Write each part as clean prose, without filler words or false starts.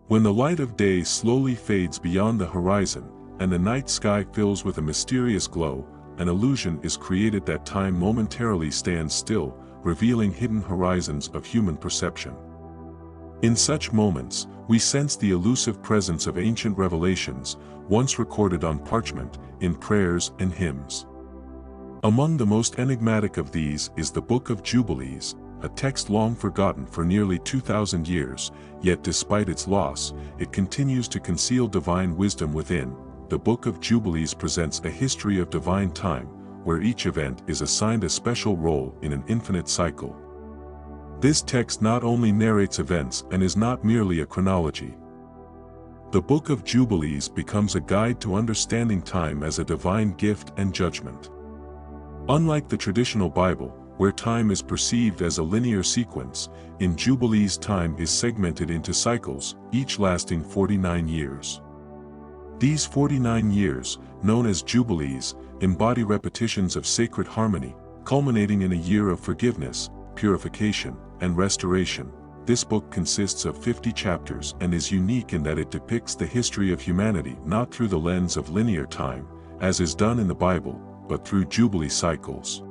When the light of day slowly fades beyond the horizon, and the night sky fills with a mysterious glow, an illusion is created that time momentarily stands still, revealing hidden horizons of human perception. In such moments, we sense the elusive presence of ancient revelations, once recorded on parchment, in prayers and hymns. Among the most enigmatic of these is the Book of Jubilees, a text long forgotten for nearly 2,000 years, yet despite its loss, it continues to conceal divine wisdom within. The Book of Jubilees presents a history of divine time, where each event is assigned a special role in an infinite cycle. This text not only narrates events and is not merely a chronology. The Book of Jubilees becomes a guide to understanding time as a divine gift and judgment. Unlike the traditional Bible, where time is perceived as a linear sequence, in Jubilees time is segmented into cycles, each lasting 49 years. These 49 years, known as Jubilees, embody repetitions of sacred harmony, culminating in a year of forgiveness, purification, and restoration. This book consists of 50 chapters and is unique in that it depicts the history of humanity not through the lens of linear time, as is done in the Bible, but through Jubilee cycles.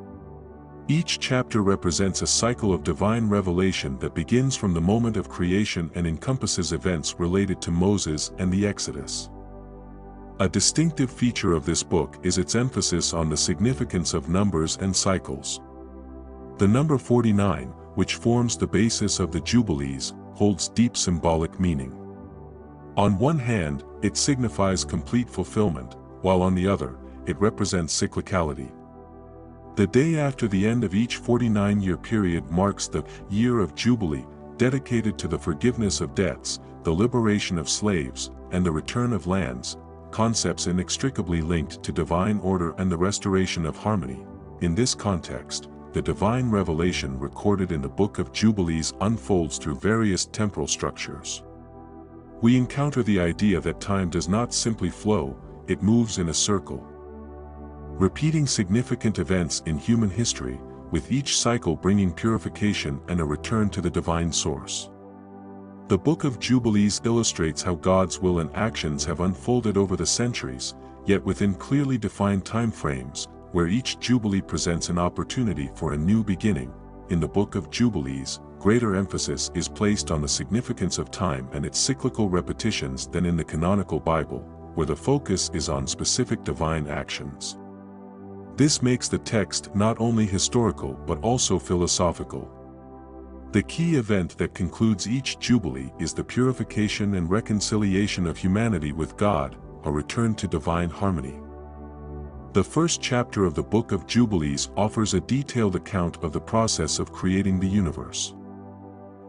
Each chapter represents a cycle of divine revelation that begins from the moment of creation and encompasses events related to Moses and the Exodus. A distinctive feature of this book is its emphasis on the significance of numbers and cycles. The number 49, which forms the basis of the Jubilees, holds deep symbolic meaning. On one hand, it signifies complete fulfillment, while on the other, it represents cyclicality. The day after the end of each 49-year period marks the Year of Jubilee, dedicated to the forgiveness of debts, the liberation of slaves, and the return of lands, concepts inextricably linked to divine order and the restoration of harmony. In this context, the divine revelation recorded in the Book of Jubilees unfolds through various temporal structures. We encounter the idea that time does not simply flow, it moves in a circle, repeating significant events in human history, with each cycle bringing purification and a return to the divine source. The Book of Jubilees illustrates how God's will and actions have unfolded over the centuries, yet within clearly defined time frames, where each Jubilee presents an opportunity for a new beginning. In the Book of Jubilees, greater emphasis is placed on the significance of time and its cyclical repetitions than in the canonical Bible, where the focus is on specific divine actions. This makes the text not only historical but also philosophical. The key event that concludes each Jubilee is the purification and reconciliation of humanity with God, a return to divine harmony. The first chapter of the Book of Jubilees offers a detailed account of the process of creating the universe.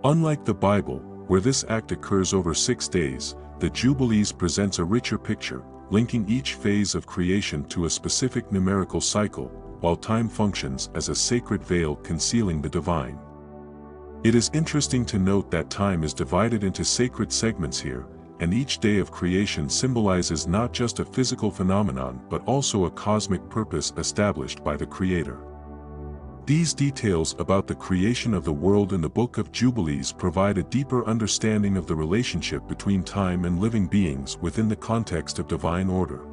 Unlike the Bible, where this act occurs over 6 days, the Jubilees presents a richer picture, linking each phase of creation to a specific numerical cycle, while time functions as a sacred veil concealing the divine. It is interesting to note that time is divided into sacred segments here, and each day of creation symbolizes not just a physical phenomenon but also a cosmic purpose established by the Creator. These details about the creation of the world in the Book of Jubilees provide a deeper understanding of the relationship between time and living beings within the context of divine order.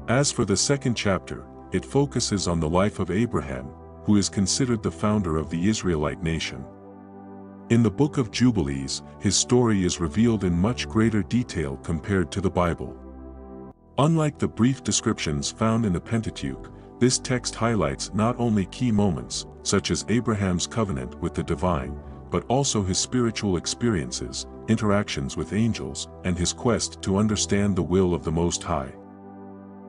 As for the second chapter, it focuses on the life of Abraham, who is considered the founder of the Israelite nation. In the Book of Jubilees, his story is revealed in much greater detail compared to the Bible. Unlike the brief descriptions found in the Pentateuch, this text highlights not only key moments, such as Abraham's covenant with the divine, but also his spiritual experiences, interactions with angels, and his quest to understand the will of the Most High.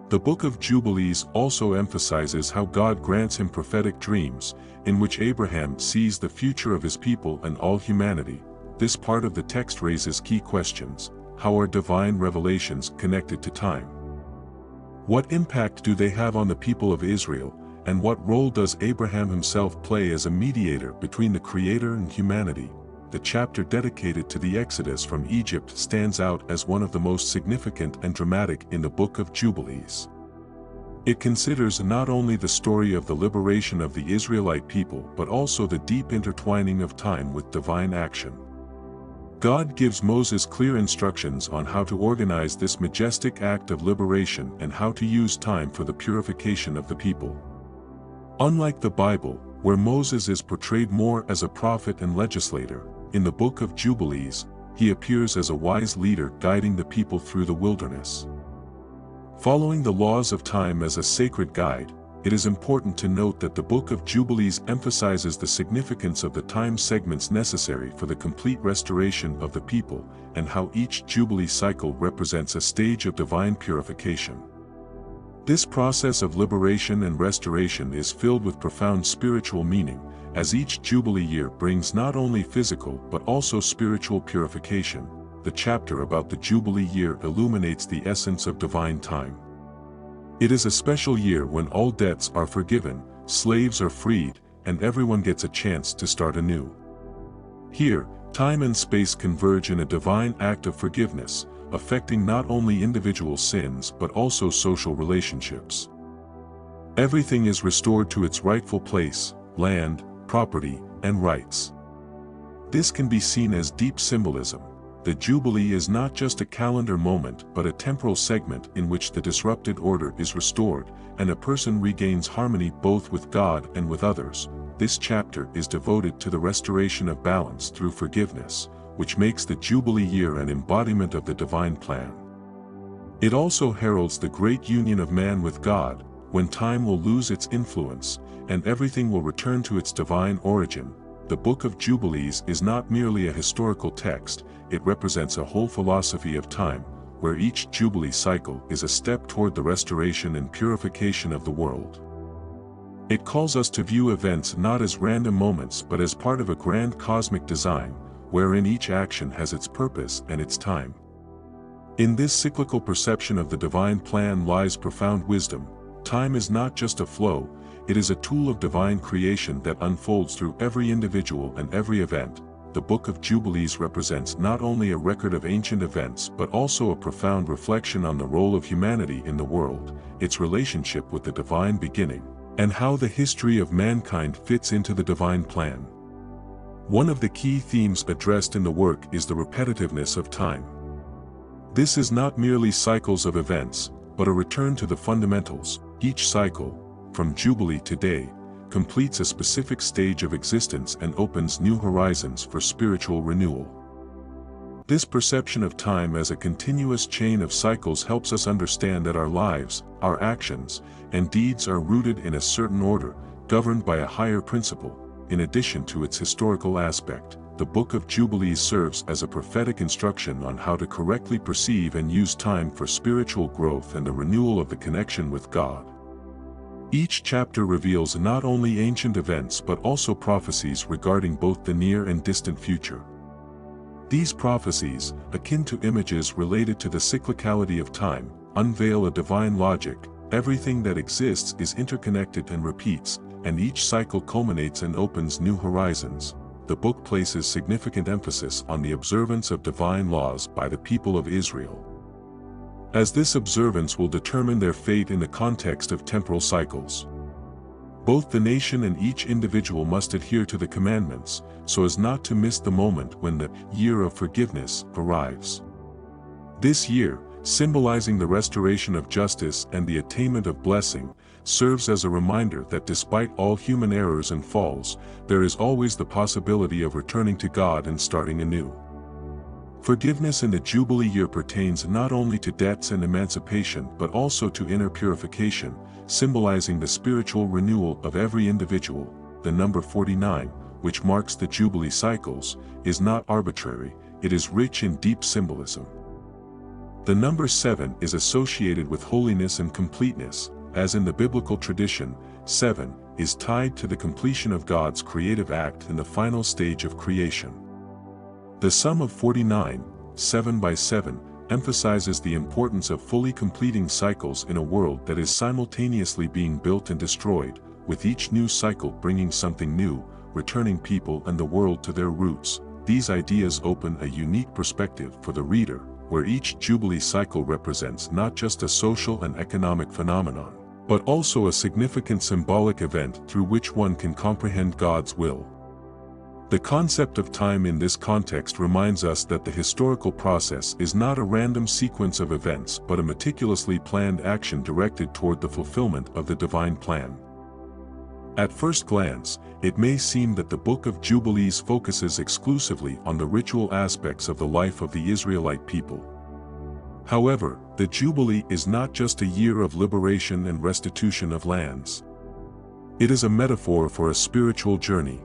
The Book of Jubilees also emphasizes how God grants him prophetic dreams, in which Abraham sees the future of his people and all humanity. This part of the text raises key questions. How are divine revelations connected to time? What impact do they have on the people of Israel, and what role does Abraham himself play as a mediator between the Creator and humanity? The chapter dedicated to the Exodus from Egypt stands out as one of the most significant and dramatic in the Book of Jubilees. It considers not only the story of the liberation of the Israelite people but also the deep intertwining of time with divine action. God gives Moses clear instructions on how to organize this majestic act of liberation and how to use time for the purification of the people. Unlike the Bible, where Moses is portrayed more as a prophet and legislator, in the Book of Jubilees, he appears as a wise leader guiding the people through the wilderness. Following the laws of time as a sacred guide, it is important to note that the Book of Jubilees emphasizes the significance of the time segments necessary for the complete restoration of the people, and how each Jubilee cycle represents a stage of divine purification. This process of liberation and restoration is filled with profound spiritual meaning, as each Jubilee year brings not only physical but also spiritual purification. The chapter about the Jubilee year illuminates the essence of divine time. It is a special year when all debts are forgiven, slaves are freed, and everyone gets a chance to start anew. Here, time and space converge in a divine act of forgiveness, affecting not only individual sins but also social relationships. Everything is restored to its rightful place: land, property, and rights. This can be seen as deep symbolism. The Jubilee is not just a calendar moment but a temporal segment in which the disrupted order is restored, and a person regains harmony both with God and with others. This chapter is devoted to the restoration of balance through forgiveness, which makes the Jubilee year an embodiment of the divine plan. It also heralds the great union of man with God, when time will lose its influence, and everything will return to its divine origin. The Book of Jubilees is not merely a historical text, it represents a whole philosophy of time, where each Jubilee cycle is a step toward the restoration and purification of the world. It calls us to view events not as random moments but as part of a grand cosmic design, wherein each action has its purpose and its time. In this cyclical perception of the divine plan lies profound wisdom. Time is not just a flow, it is a tool of divine creation that unfolds through every individual and every event. The Book of Jubilees represents not only a record of ancient events but also a profound reflection on the role of humanity in the world, its relationship with the divine beginning, and how the history of mankind fits into the divine plan. One of the key themes addressed in the work is the repetitiveness of time. This is not merely cycles of events, but a return to the fundamentals. Each cycle, from Jubilee to day, completes a specific stage of existence and opens new horizons for spiritual renewal. This perception of time as a continuous chain of cycles helps us understand that our lives, our actions, and deeds are rooted in a certain order, governed by a higher principle. In addition to its historical aspect, the Book of Jubilees serves as a prophetic instruction on how to correctly perceive and use time for spiritual growth and the renewal of the connection with God. Each chapter reveals not only ancient events but also prophecies regarding both the near and distant future. These prophecies, akin to images related to the cyclicality of time, unveil a divine logic. Everything that exists is interconnected and repeats, and each cycle culminates and opens new horizons. The book places significant emphasis on the observance of divine laws by the people of Israel, as this observance will determine their fate in the context of temporal cycles. Both the nation and each individual must adhere to the commandments, so as not to miss the moment when the year of forgiveness arrives. This year, symbolizing the restoration of justice and the attainment of blessing, serves as a reminder that despite all human errors and falls, there is always the possibility of returning to God and starting anew. Forgiveness in the Jubilee year pertains not only to debts and emancipation but also to inner purification, symbolizing the spiritual renewal of every individual. The number 49, which marks the Jubilee cycles, is not arbitrary, it is rich in deep symbolism. The number 7 is associated with holiness and completeness, as in the biblical tradition. 7 is tied to the completion of God's creative act in the final stage of creation. The sum of 49, 7 by 7, emphasizes the importance of fully completing cycles in a world that is simultaneously being built and destroyed, with each new cycle bringing something new, returning people and the world to their roots. These ideas open a unique perspective for the reader, where each Jubilee cycle represents not just a social and economic phenomenon, but also a significant symbolic event through which one can comprehend God's will. The concept of time in this context reminds us that the historical process is not a random sequence of events but a meticulously planned action directed toward the fulfillment of the divine plan. At first glance, it may seem that the Book of Jubilees focuses exclusively on the ritual aspects of the life of the Israelite people. However, the Jubilee is not just a year of liberation and restitution of lands. It is a metaphor for a spiritual journey.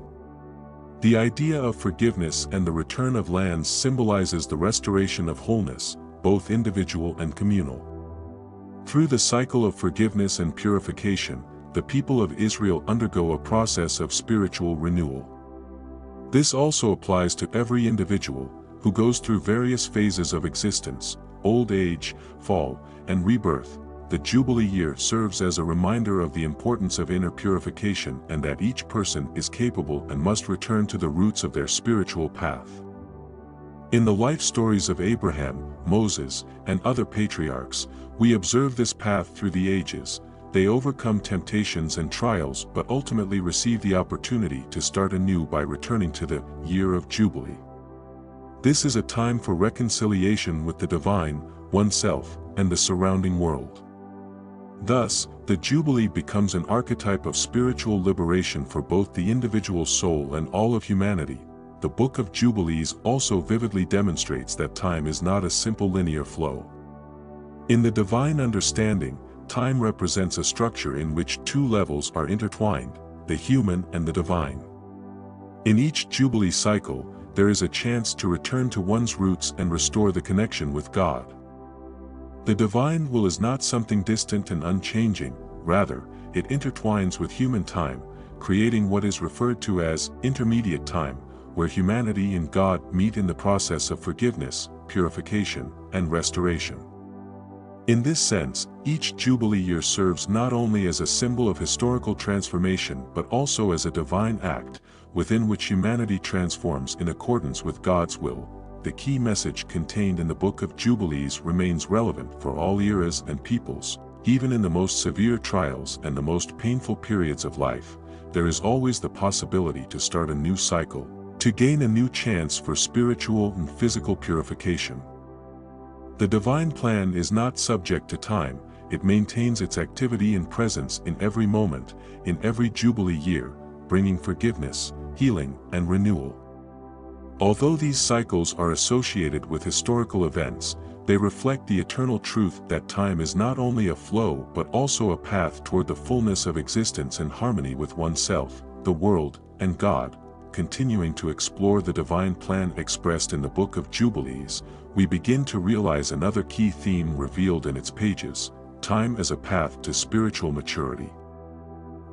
The idea of forgiveness and the return of lands symbolizes the restoration of wholeness, both individual and communal. Through the cycle of forgiveness and purification, the people of Israel undergo a process of spiritual renewal. This also applies to every individual, who goes through various phases of existence: old age, fall, and rebirth. The Jubilee year serves as a reminder of the importance of inner purification and that each person is capable and must return to the roots of their spiritual path. In the life stories of Abraham, Moses, and other patriarchs, we observe this path through the ages. They overcome temptations and trials but ultimately receive the opportunity to start anew by returning to the year of Jubilee. This is a time for reconciliation with the divine, oneself, and the surrounding world. Thus, the Jubilee becomes an archetype of spiritual liberation for both the individual soul and all of humanity. The Book of Jubilees also vividly demonstrates that time is not a simple linear flow. In the divine understanding, time represents a structure in which two levels are intertwined, the human and the divine. In each Jubilee cycle, there is a chance to return to one's roots and restore the connection with God. The divine will is not something distant and unchanging, rather, it intertwines with human time, creating what is referred to as intermediate time, where humanity and God meet in the process of forgiveness, purification, and restoration. In this sense, each Jubilee year serves not only as a symbol of historical transformation but also as a divine act, within which humanity transforms in accordance with God's will. The key message contained in the Book of Jubilees remains relevant for all eras and peoples. Even in the most severe trials and the most painful periods of life, there is always the possibility to start a new cycle, to gain a new chance for spiritual and physical purification. The divine plan is not subject to time, it maintains its activity and presence in every moment, in every Jubilee year, bringing forgiveness, healing, and renewal. Although these cycles are associated with historical events, they reflect the eternal truth that time is not only a flow but also a path toward the fullness of existence and harmony with oneself, the world, and God. Continuing to explore the divine plan expressed in the Book of Jubilees, we begin to realize another key theme revealed in its pages: time as a path to spiritual maturity.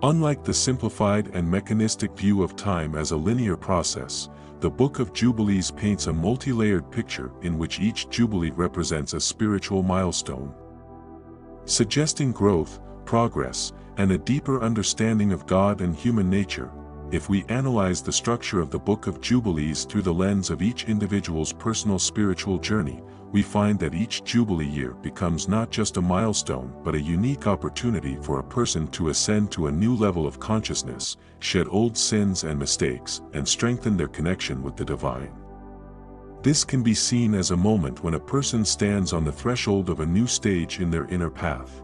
Unlike the simplified and mechanistic view of time as a linear process, the Book of Jubilees paints a multi-layered picture in which each Jubilee represents a spiritual milestone, suggesting growth, progress, and a deeper understanding of God and human nature. If we analyze the structure of the Book of Jubilees through the lens of each individual's personal spiritual journey, we find that each Jubilee year becomes not just a milestone but a unique opportunity for a person to ascend to a new level of consciousness, shed old sins and mistakes, and strengthen their connection with the divine. This can be seen as a moment when a person stands on the threshold of a new stage in their inner path.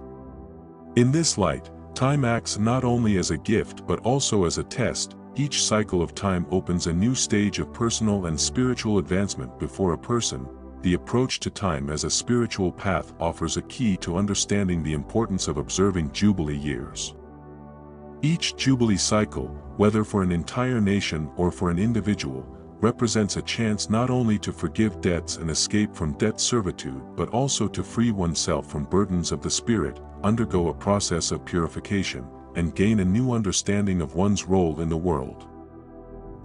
In this light, time acts not only as a gift but also as a test. Each cycle of time opens a new stage of personal and spiritual advancement before a person. The approach to time as a spiritual path offers a key to understanding the importance of observing Jubilee years. Each Jubilee cycle, whether for an entire nation or for an individual, represents a chance not only to forgive debts and escape from debt servitude but also to free oneself from burdens of the spirit, undergo a process of purification, and gain a new understanding of one's role in the world.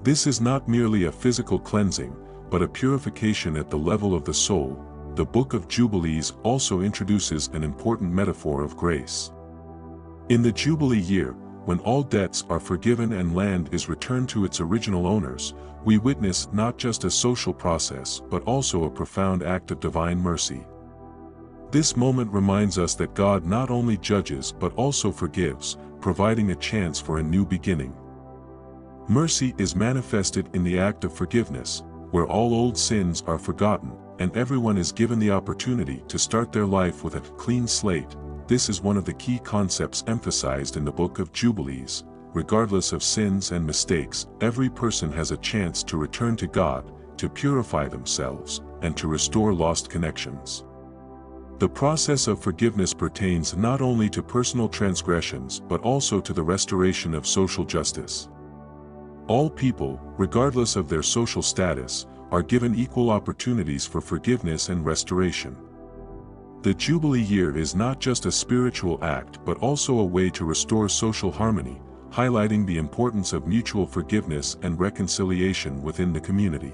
This is not merely a physical cleansing, but a purification at the level of the soul. The Book of Jubilees also introduces an important metaphor of grace. In the Jubilee year, when all debts are forgiven and land is returned to its original owners, we witness not just a social process but also a profound act of divine mercy. This moment reminds us that God not only judges but also forgives, providing a chance for a new beginning. Mercy is manifested in the act of forgiveness, where all old sins are forgotten, and everyone is given the opportunity to start their life with a clean slate. This is one of the key concepts emphasized in the Book of Jubilees. Regardless of sins and mistakes, every person has a chance to return to God, to purify themselves, and to restore lost connections. The process of forgiveness pertains not only to personal transgressions but also to the restoration of social justice. All people, regardless of their social status, are given equal opportunities for forgiveness and restoration. The Jubilee year is not just a spiritual act but also a way to restore social harmony, highlighting the importance of mutual forgiveness and reconciliation within the community.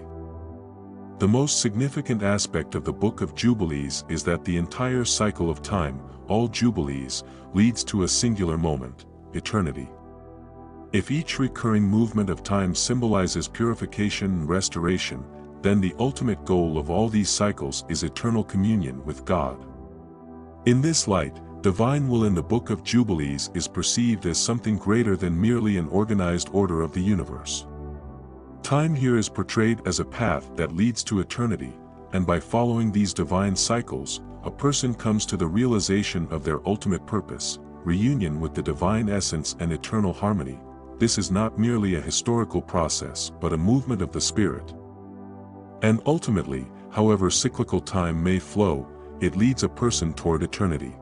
The most significant aspect of the Book of Jubilees is that the entire cycle of time, all Jubilees, leads to a singular moment, eternity. If each recurring movement of time symbolizes purification and restoration, then the ultimate goal of all these cycles is eternal communion with God. In this light, divine will in the Book of Jubilees is perceived as something greater than merely an organized order of the universe. Time here is portrayed as a path that leads to eternity, and by following these divine cycles, a person comes to the realization of their ultimate purpose, reunion with the divine essence and eternal harmony. This is not merely a historical process but a movement of the spirit. And ultimately, however cyclical time may flow, it leads a person toward eternity.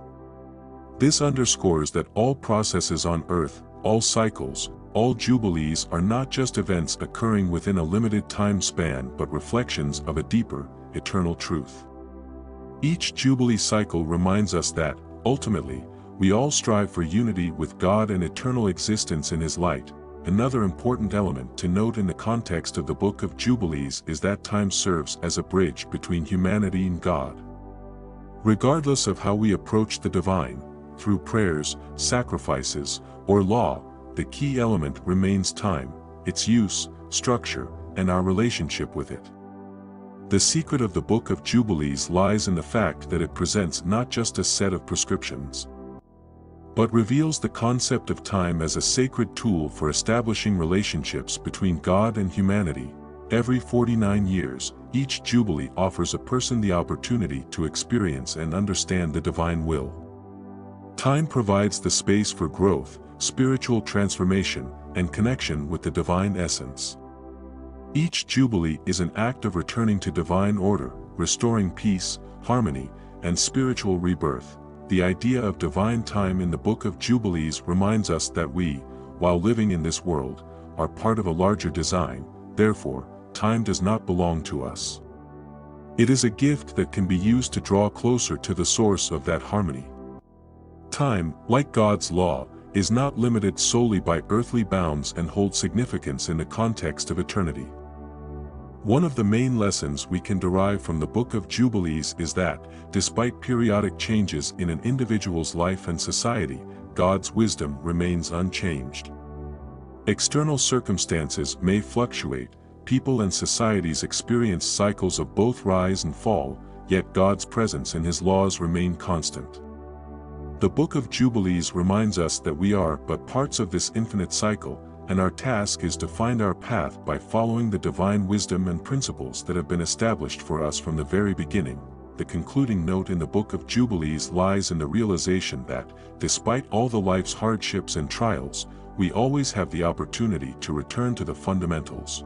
This underscores that all processes on earth, all cycles, all jubilees are not just events occurring within a limited time span but reflections of a deeper, eternal truth. Each jubilee cycle reminds us that, ultimately, we all strive for unity with God and eternal existence in His light. Another important element to note in the context of the Book of Jubilees is that time serves as a bridge between humanity and God. Regardless of how we approach the divine, through prayers, sacrifices, or law, the key element remains time, its use, structure, and our relationship with it. The secret of the Book of Jubilees lies in the fact that it presents not just a set of prescriptions, but reveals the concept of time as a sacred tool for establishing relationships between God and humanity. Every 49 years, each Jubilee offers a person the opportunity to experience and understand the divine will. Time provides the space for growth, spiritual transformation, and connection with the divine essence. Each Jubilee is an act of returning to divine order, restoring peace, harmony, and spiritual rebirth. The idea of divine time in the Book of Jubilees reminds us that we, while living in this world, are part of a larger design. Therefore, time does not belong to us. It is a gift that can be used to draw closer to the source of that harmony. Time, like God's law, is not limited solely by earthly bounds and holds significance in the context of eternity. One of the main lessons we can derive from the Book of Jubilees is that, despite periodic changes in an individual's life and society, God's wisdom remains unchanged. External circumstances may fluctuate, people and societies experience cycles of both rise and fall, yet God's presence and His laws remain constant. The Book of Jubilees reminds us that we are but parts of this infinite cycle, and our task is to find our path by following the divine wisdom and principles that have been established for us from the very beginning. The concluding note in the Book of Jubilees lies in the realization that, despite all the life's hardships and trials, we always have the opportunity to return to the fundamentals.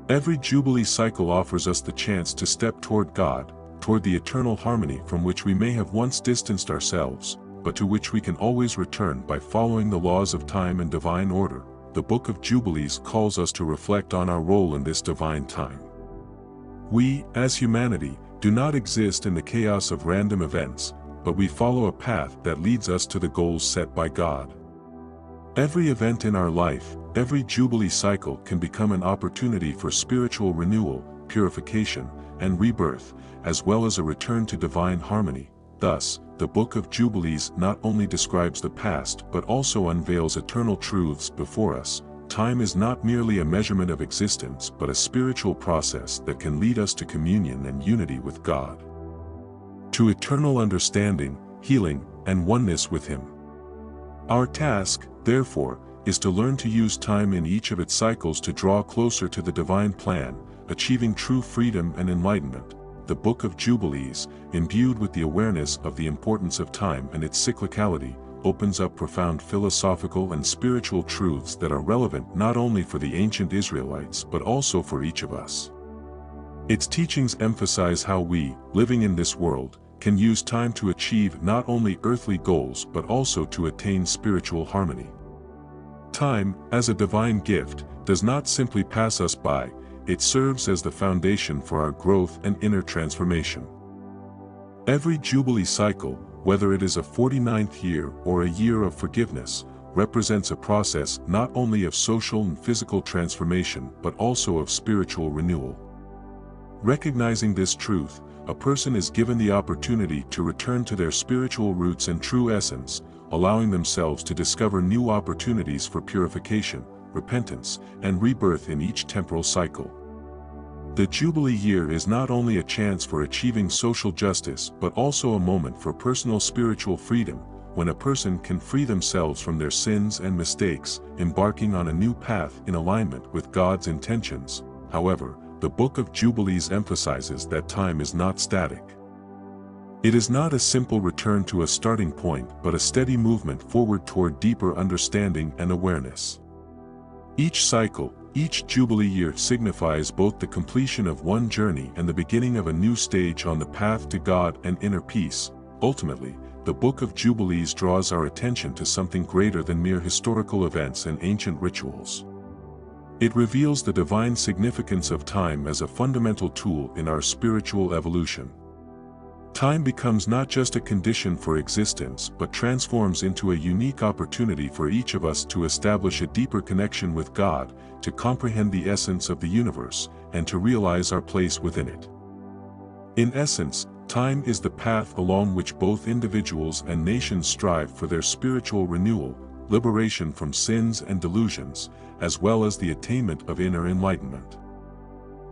Every Jubilee cycle offers us the chance to step toward God, toward the eternal harmony from which we may have once distanced ourselves, but to which we can always return by following the laws of time and divine order. The Book of Jubilees calls us to reflect on our role in this divine time. We, as humanity, do not exist in the chaos of random events, but we follow a path that leads us to the goals set by God. Every event in our life, every Jubilee cycle can become an opportunity for spiritual renewal, purification, and rebirth, as well as a return to divine harmony. Thus, the Book of Jubilees not only describes the past but also unveils eternal truths before us. Time is not merely a measurement of existence but a spiritual process that can lead us to communion and unity with God, to eternal understanding, healing, and oneness with Him. Our task, therefore, is to learn to use time in each of its cycles to draw closer to the divine plan, achieving true freedom and enlightenment. The Book of Jubilees, imbued with the awareness of the importance of time and its cyclicality, opens up profound philosophical and spiritual truths that are relevant not only for the ancient Israelites but also for each of us. Its teachings emphasize how we, living in this world, can use time to achieve not only earthly goals but also to attain spiritual harmony. Time, as a divine gift, does not simply pass us by, it serves as the foundation for our growth and inner transformation. Every Jubilee cycle, whether it is a 49th year or a year of forgiveness, represents a process not only of social and physical transformation but also of spiritual renewal. Recognizing this truth, a person is given the opportunity to return to their spiritual roots and true essence, allowing themselves to discover new opportunities for purification, repentance, and rebirth in each temporal cycle. The Jubilee year is not only a chance for achieving social justice but also a moment for personal spiritual freedom, when a person can free themselves from their sins and mistakes, embarking on a new path in alignment with God's intentions. However, the Book of Jubilees emphasizes that time is not static. It is not a simple return to a starting point but a steady movement forward toward deeper understanding and awareness. Each cycle, each Jubilee year signifies both the completion of one journey and the beginning of a new stage on the path to God and inner peace. Ultimately, the Book of Jubilees draws our attention to something greater than mere historical events and ancient rituals. It reveals the divine significance of time as a fundamental tool in our spiritual evolution. Time becomes not just a condition for existence but transforms into a unique opportunity for each of us to establish a deeper connection with God, to comprehend the essence of the universe, and to realize our place within it. In essence, time is the path along which both individuals and nations strive for their spiritual renewal, liberation from sins and delusions, as well as the attainment of inner enlightenment.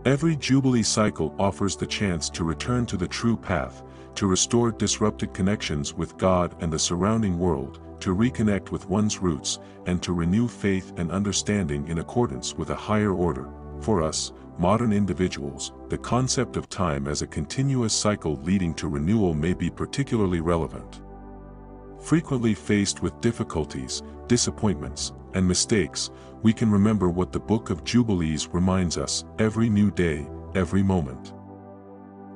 Every Jubilee cycle offers the chance to return to the true path, to restore disrupted connections with God and the surrounding world, to reconnect with one's roots, and to renew faith and understanding in accordance with a higher order. For us, modern individuals, the concept of time as a continuous cycle leading to renewal may be particularly relevant. Frequently faced with difficulties, disappointments, and mistakes, we can remember what the Book of Jubilees reminds us: every new day, every moment,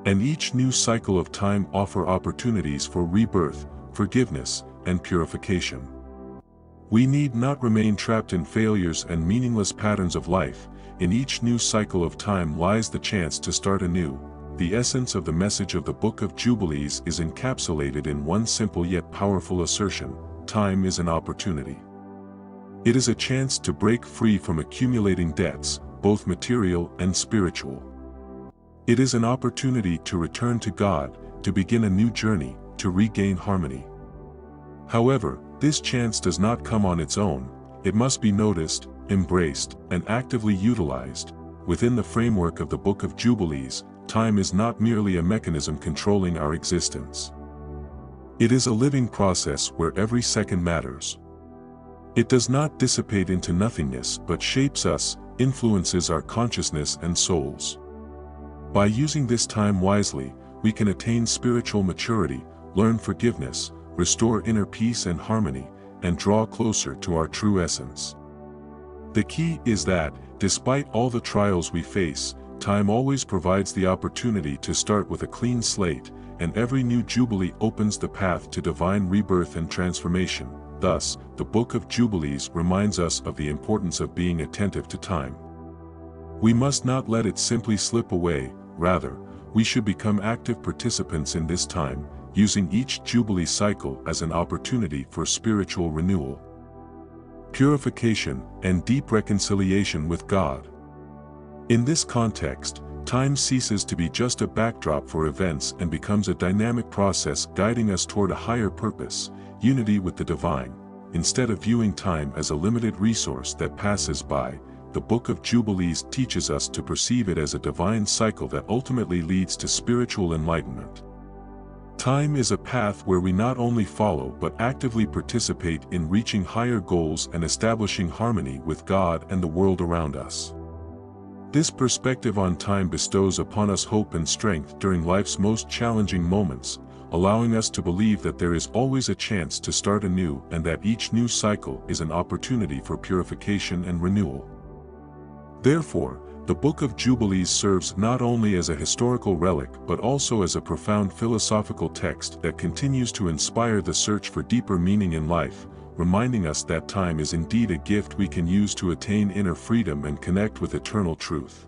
and each new cycle of time offer opportunities for rebirth, forgiveness, and purification. We need not remain trapped in failures and meaningless patterns of life. In each new cycle of time lies the chance to start anew. The essence of the message of the Book of Jubilees is encapsulated in one simple yet powerful assertion: time is an opportunity. It is a chance to break free from accumulating debts, both material and spiritual. It is an opportunity to return to God, to begin a new journey, to regain harmony. However, this chance does not come on its own. It must be noticed, embraced, and actively utilized. Within the framework of the Book of Jubilees, time is not merely a mechanism controlling our existence. It is a living process where every second matters. It does not dissipate into nothingness but shapes us, influences our consciousness and souls. By using this time wisely, we can attain spiritual maturity, learn forgiveness, restore inner peace and harmony, and draw closer to our true essence. The key is that, despite all the trials we face, time always provides the opportunity to start with a clean slate, and every new Jubilee opens the path to divine rebirth and transformation. Thus, the Book of Jubilees reminds us of the importance of being attentive to time. We must not let it simply slip away. Rather, we should become active participants in this time, using each Jubilee cycle as an opportunity for spiritual renewal, purification, and deep reconciliation with God. In this context, time ceases to be just a backdrop for events and becomes a dynamic process guiding us toward a higher purpose, unity with the divine. Instead of viewing time as a limited resource that passes by, the Book of Jubilees teaches us to perceive it as a divine cycle that ultimately leads to spiritual enlightenment. Time is a path where we not only follow but actively participate in reaching higher goals and establishing harmony with God and the world around us. This perspective on time bestows upon us hope and strength during life's most challenging moments, allowing us to believe that there is always a chance to start anew and that each new cycle is an opportunity for purification and renewal. Therefore, the Book of Jubilees serves not only as a historical relic but also as a profound philosophical text that continues to inspire the search for deeper meaning in life, reminding us that time is indeed a gift we can use to attain inner freedom and connect with eternal truth.